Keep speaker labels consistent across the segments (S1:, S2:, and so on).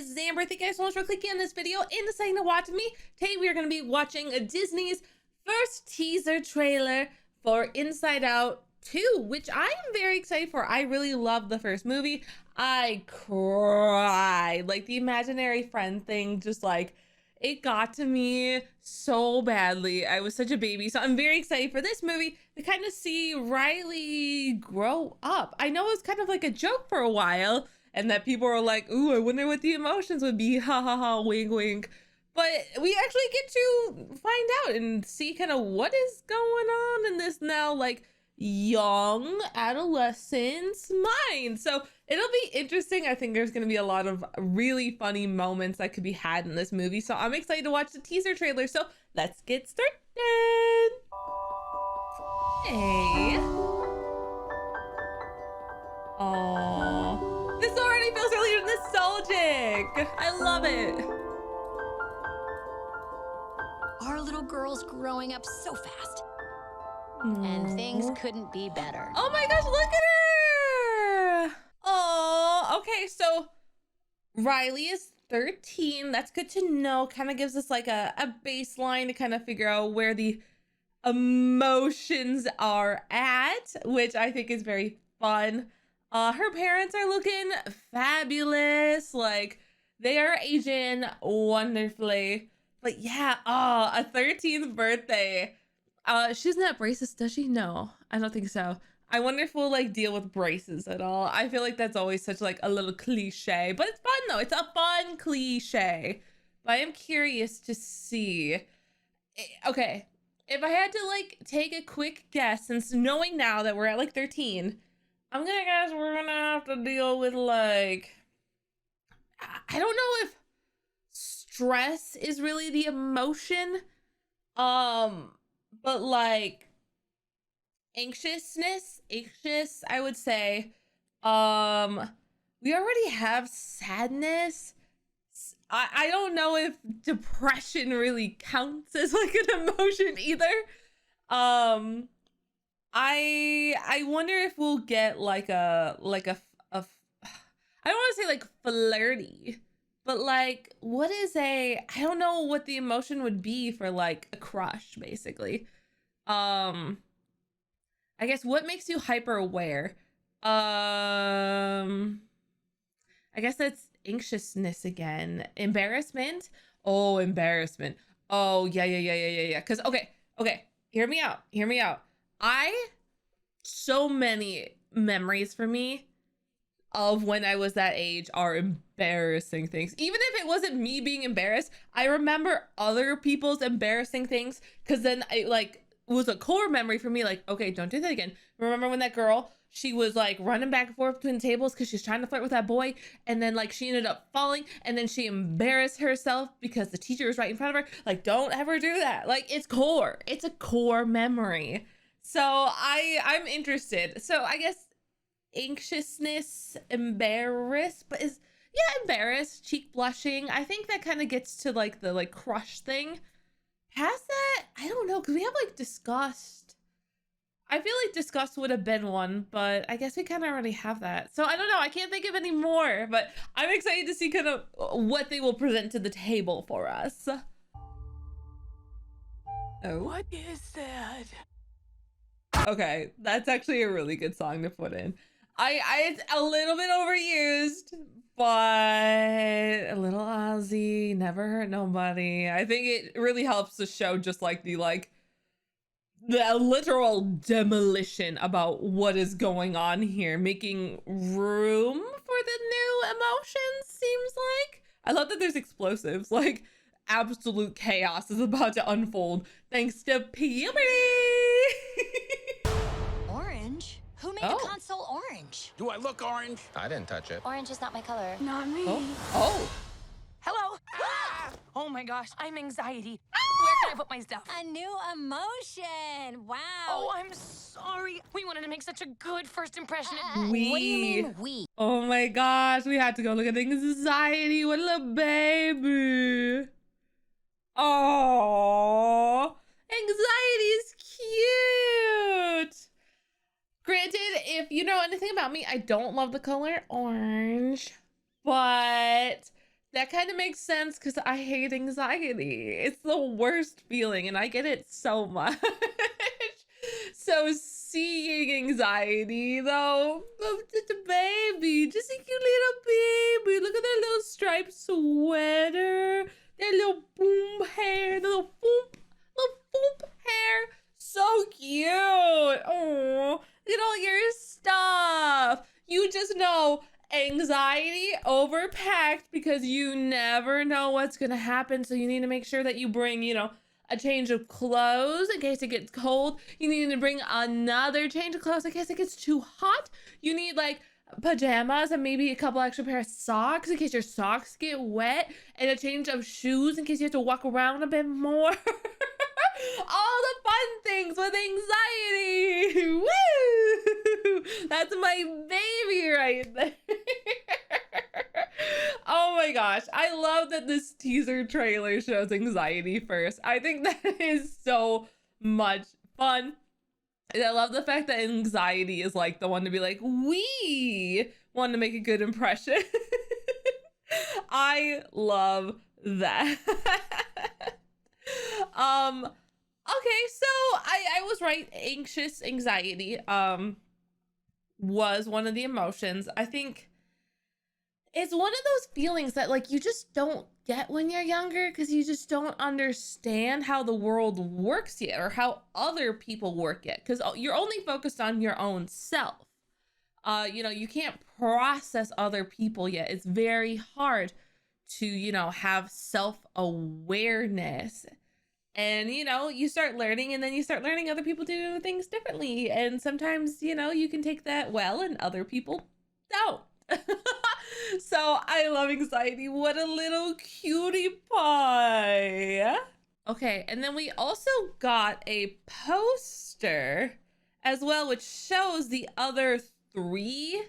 S1: is Zamber. Thank you guys so much for clicking on this video and deciding to watch me. Today we are going to be watching Disney's first teaser trailer for Inside Out 2, which I am very excited for. I really loved the first movie. I cried. Like the imaginary friend thing, just like it got to me so badly. I was such a baby. So I'm very excited for this movie to kind of see Riley grow up. I know it was kind of like a joke for a while, and that people were like, ooh, I wonder what the emotions would be. Ha ha ha, wink wink. But we actually get to find out and see kind of what is going on in this now like young adolescent's mind. So it'll be interesting. I think there's going to be a lot of really funny moments that could be had in this movie. So I'm excited to watch the teaser trailer. So let's get started. Hey. Aww. This already feels really nostalgic. I love it.
S2: Our little girl's growing up so fast. And things couldn't be better.
S1: Oh my gosh, look at her. Oh, okay, so Riley is 13. That's good to know. Kind of gives us like a baseline to kind of figure out where the emotions are at, which I think is very fun. Her parents are looking fabulous. Like they are aging wonderfully. But yeah, a 13th birthday. She doesn't have braces, does she? No, I don't think so. I wonder if we'll like deal with braces at all. I feel like that's always such like a little cliche, but it's fun though. It's a fun cliche. But I am curious to see. Okay, if I had to like take a quick guess, since knowing now that we're at like 13, I'm gonna guess we're gonna have to deal with like, I don't know if stress is really the emotion. But like anxious, I would say. We already have sadness. I don't know if depression really counts as like an emotion either. I wonder if we'll get like a I don't want to say like flirty, but like what is I don't know what the emotion would be for like a crush, basically. I guess what makes you hyper aware? I guess that's anxiousness again. Embarrassment. Oh, embarrassment. Oh, yeah. Because okay, hear me out. So many memories for me of when I was that age are embarrassing things. Even if it wasn't me being embarrassed, I remember other people's embarrassing things, because then it like was a core memory for me, like, okay, don't do that again. Remember when that girl, she was like running back and forth between the tables because she's trying to flirt with that boy, and then like she ended up falling, and then she embarrassed herself because the teacher was right in front of her. Like, don't ever do that. Like, it's a core memory. So I'm interested. So I guess anxiousness, embarrassed, but embarrassed, cheek blushing. I think that kind of gets to like the like crush thing. Past that, I don't know, because we have like disgust. I feel like disgust would have been one, but I guess we kind of already have that. So I don't know, I can't think of any more, but I'm excited to see kind of what they will present to the table for us. Oh,
S3: what is that?
S1: Okay, that's actually a really good song to put in. It's a little bit overused, but a little Ozzy, never hurt nobody. I think it really helps to show just like the literal demolition about what is going on here, making room for the new emotions, seems like. I love that there's explosives, like absolute chaos is about to unfold thanks to puberty.
S2: Orange? Who made the console orange?
S4: Do I look orange?
S5: I didn't touch it.
S6: Orange is not my color.
S3: Not me.
S1: Oh.
S3: Hello. Oh my gosh, I'm anxiety. Where can I put my stuff?
S2: A new emotion. Wow.
S3: Oh, I'm sorry. We wanted to make such a good first impression.
S2: What do you mean we?
S1: Oh my gosh, we had to go look at anxiety. What a little baby. Oh, anxiety's cute. Granted, if you know anything about me, I don't love the color orange, but That kind of makes sense because I hate anxiety. It's the worst feeling and I get it so much. So seeing anxiety though, oh, just a baby, just a cute little baby. Look at their little striped sweater, their little boom hair, the little boom hair. So cute. Oh, look at all your stuff. You just know anxiety overpacked because you never know what's gonna happen. So you need to make sure that you bring, you know, a change of clothes in case it gets cold. You need to bring another change of clothes in case it gets too hot. You need like pajamas and maybe a couple extra pair of socks in case your socks get wet, and a change of shoes in case you have to walk around a bit more. All the fun things with anxiety. Woo! That's my baby right there. Oh my gosh, I love that this teaser trailer shows anxiety first. I think that is so much fun. And I love the fact that anxiety is like the one to be like, we want to make a good impression. I love that. Okay, so I was right. Anxious anxiety was one of the emotions. I think it's one of those feelings that like you just don't get when you're younger because you just don't understand how the world works yet or how other people work yet, because you're only focused on your own self. You know, you can't process other people yet. It's very hard to, you know, have self-awareness. And, you know, you start learning and then you start learning other people do things differently. And sometimes, you know, you can take that well and other people don't. So I love anxiety. What a little cutie pie. Okay, and then we also got a poster as well, which shows the other 3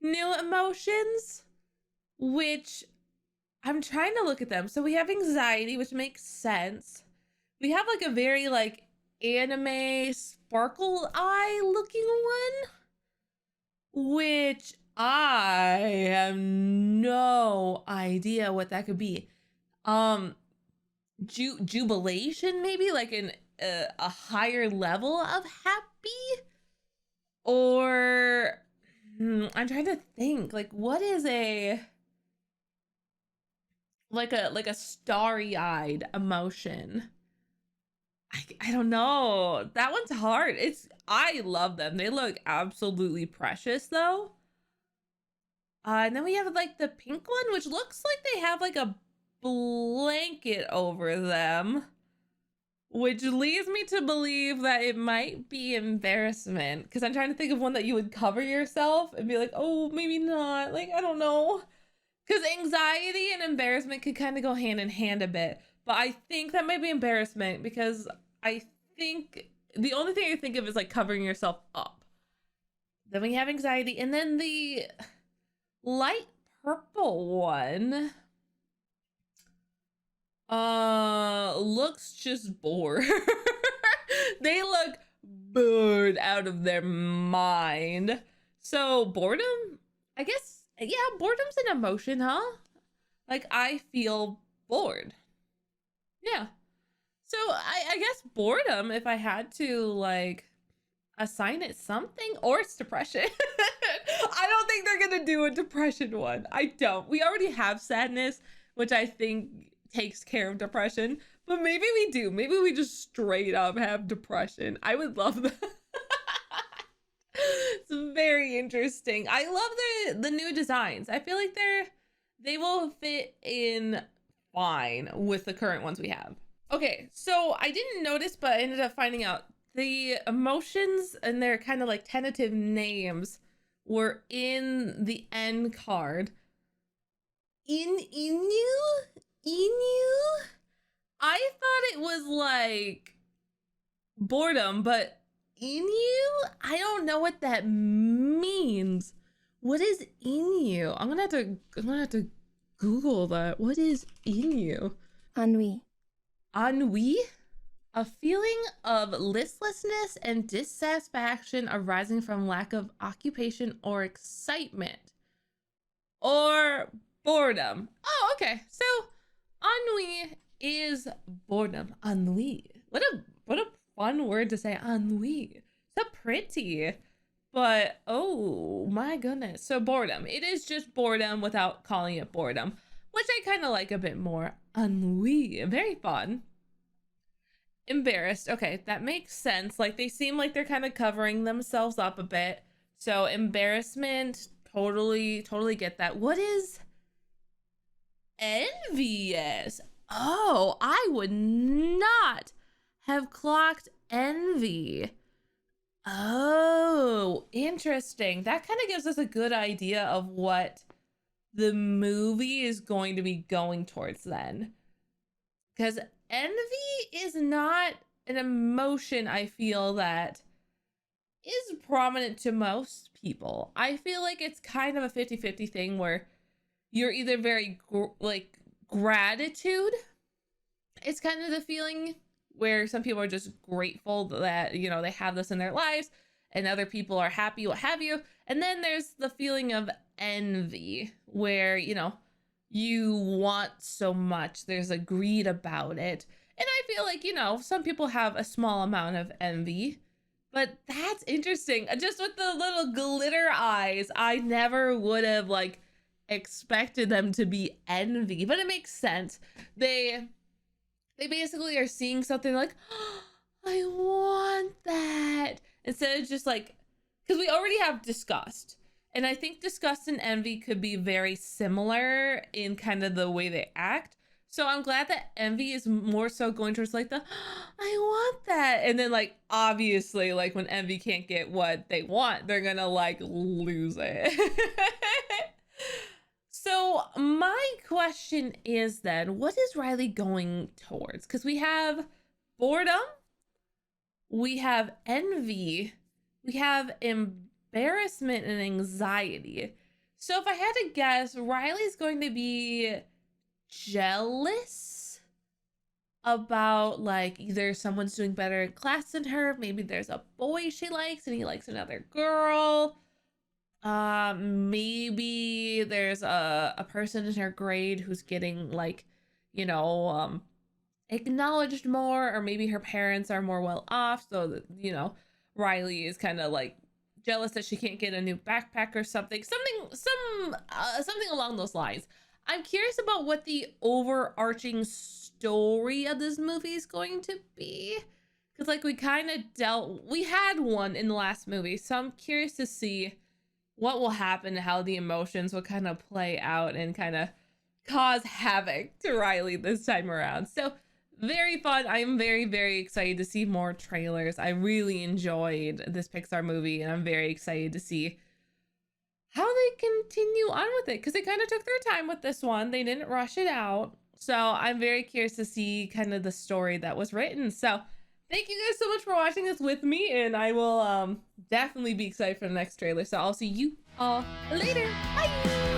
S1: new emotions, which I'm trying to look at them. So we have anxiety, which makes sense. We have like a very like anime sparkle eye looking one, which I have no idea what that could be. Jubilation, maybe like a higher level of happy, or I'm trying to think like what is a starry-eyed emotion. I don't know. That one's hard. I love them. They look absolutely precious though. And then we have like the pink one, which looks like they have like a blanket over them, which leads me to believe that it might be embarrassment, because I'm trying to think of one that you would cover yourself and be like, oh, maybe not. Like, I don't know. Because anxiety and embarrassment could kind of go hand in hand a bit. But I think that might be embarrassment, because I think the only thing I think of is like covering yourself up. Then we have anxiety. And then the light purple one looks just bored. They look bored out of their mind. So boredom, I guess, yeah, boredom's an emotion, huh? Like, I feel bored. Yeah. So I guess boredom, if I had to like assign it something, or it's depression. I don't think they're gonna do a depression one. I don't. We already have sadness, which I think takes care of depression, but maybe we do. Maybe we just straight up have depression. I would love that. It's very interesting. I love the new designs. I feel like they will fit in fine with the current ones we have. Okay, so I didn't notice, but I ended up finding out the emotions and their kind of like tentative names were in the end card. Inu? I thought it was like boredom, but Inu? I don't know what that means. What is Inu? I'm gonna have to Google that. What is Inu?
S4: Ennui.
S1: Ennui? A feeling of listlessness and dissatisfaction arising from lack of occupation or excitement. Or boredom. Oh, okay. So ennui is boredom. Ennui. What a fun word to say, ennui. So pretty. But oh my goodness. So boredom. It is just boredom without calling it boredom, which I kind of like a bit more. Ennui. Very fun. Embarrassed. Okay, that makes sense. Like they seem like they're kind of covering themselves up a bit. So embarrassment, totally get that. What is envious? Oh, I would not have clocked envy. Oh, interesting. That kind of gives us a good idea of what the movie is going to be going towards then. Because envy is not an emotion I feel that is prominent to most people. I feel like it's kind of a 50-50 thing where you're either very gratitude. It's kind of the feeling where some people are just grateful that, you know, they have this in their lives and other people are happy, what have you. And then there's the feeling of envy where, you know, you want so much. There's a greed about it. And I feel like, you know, some people have a small amount of envy, but that's interesting. Just with the little glitter eyes, I never would have like expected them to be envy, but it makes sense. They basically are seeing something like, oh, I want that. Instead of just like, because we already have disgust. And I think disgust and envy could be very similar in kind of the way they act. So I'm glad that envy is more so going towards like the, oh, I want that. And then like, obviously, like when envy can't get what they want, they're gonna like lose it. So my question is then, what is Riley going towards? Because we have boredom, we have envy, we have embarrassment and anxiety. So if I had to guess, Riley's going to be jealous about like either someone's doing better in class than her. Maybe there's a boy she likes and he likes another girl. Maybe there's a person in her grade who's getting like, you know, acknowledged more, or maybe her parents are more well off, so that, you know, Riley is kind of like jealous that she can't get a new backpack or something along those lines. I'm curious about what the overarching story of this movie is going to be, because like we had one in the last movie, so I'm curious to see what will happen, how the emotions will kind of play out and kind of cause havoc to Riley this time around. So very fun. I'm very, very excited to see more trailers. I really enjoyed this Pixar movie, and I'm very excited to see how they continue on with it, because they kind of took their time with this one. They didn't rush it out. So I'm very curious to see kind of the story that was written. So thank you guys so much for watching this with me, and I will definitely be excited for the next trailer. So I'll see you all later. Bye!